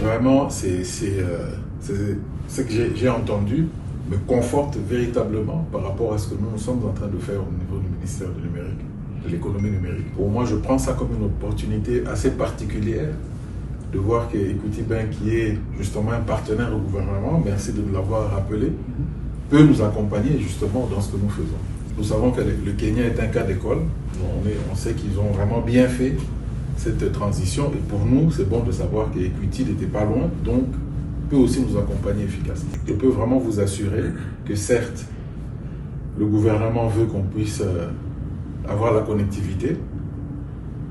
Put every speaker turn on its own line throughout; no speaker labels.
Vraiment, c'est ce que j'ai entendu me conforte véritablement par rapport à ce que nous sommes en train de faire au niveau du ministère du numérique, de l'économie numérique. Pour moi, je prends ça comme une opportunité assez particulière de voir que Equity Bank, qui est justement un partenaire au gouvernement, merci de nous l'avoir rappelé, peut nous accompagner justement dans ce que nous faisons. Nous savons que le Kenya est un cas d'école. On sait qu'ils ont vraiment bien fait cette transition, et pour nous, c'est bon de savoir que Equity n'était pas loin, donc peut aussi nous accompagner efficacement. Je peux vraiment vous assurer que certes, le gouvernement veut qu'on puisse avoir la connectivité,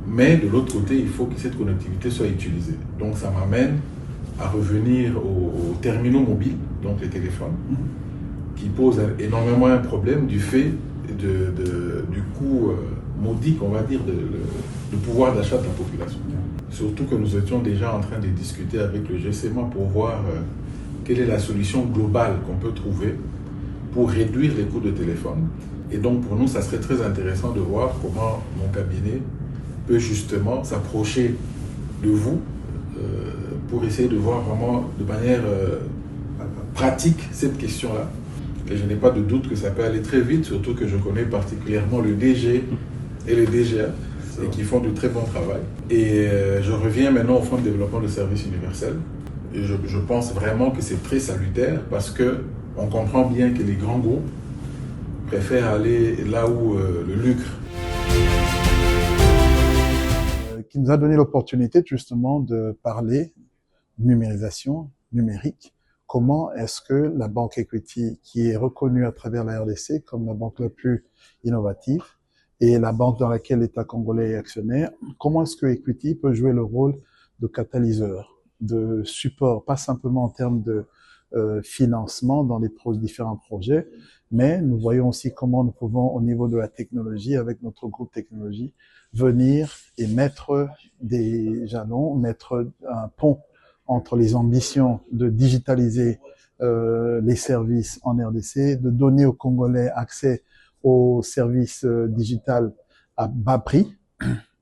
mais de l'autre côté, il faut que cette connectivité soit utilisée. Donc ça m'amène à revenir aux terminaux mobiles, donc les téléphones, qui posent énormément un problème du fait du coût modique, on va dire, de pouvoir d'achat de la population. Surtout que nous étions déjà en train de discuter avec le GCMA pour voir quelle est la solution globale qu'on peut trouver pour réduire les coûts de téléphone. Et donc pour nous, ça serait très intéressant de voir comment mon cabinet peut justement s'approcher de vous pour essayer de voir vraiment de manière pratique cette question-là. Et je n'ai pas de doute que ça peut aller très vite, surtout que je connais particulièrement le DG et le DGA, et qui font du très bon travail. Et je reviens maintenant au Fonds de développement de services universels. Et je pense vraiment que c'est très salutaire parce qu'on comprend bien que les grands groupes préfèrent aller là où le lucre.
Qui nous a donné l'opportunité justement de parler numérisation, numérique. Comment est-ce que la banque Equity, qui est reconnue à travers la RDC comme la banque la plus innovative et la banque dans laquelle l'État congolais est actionnaire, comment est-ce que Equity peut jouer le rôle de catalyseur, de support, pas simplement en termes de financement dans les différents projets, mais nous voyons aussi comment nous pouvons, au niveau de la technologie, avec notre groupe technologie, venir et mettre des jalons, mettre un pont entre les ambitions de digitaliser les services en RDC, de donner aux Congolais accès aux services digital à bas prix,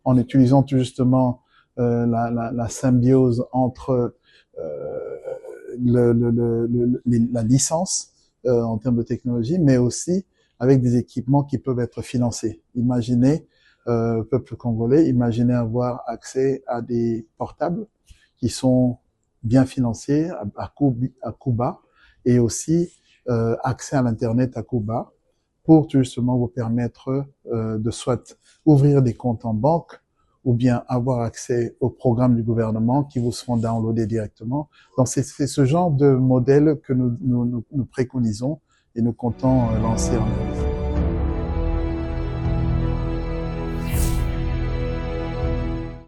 en utilisant justement la symbiose entre la licence en termes de technologie, mais aussi avec des équipements qui peuvent être financés. Imaginez, peuple congolais, imaginez avoir accès à des portables qui sont bien financiers à coût bas, et aussi accès à l'internet à coût bas pour justement vous permettre de soit ouvrir des comptes en banque ou bien avoir accès aux programmes du gouvernement qui vous seront downloadés directement. Donc c'est ce genre de modèle que nous préconisons et nous comptons lancer en RDC.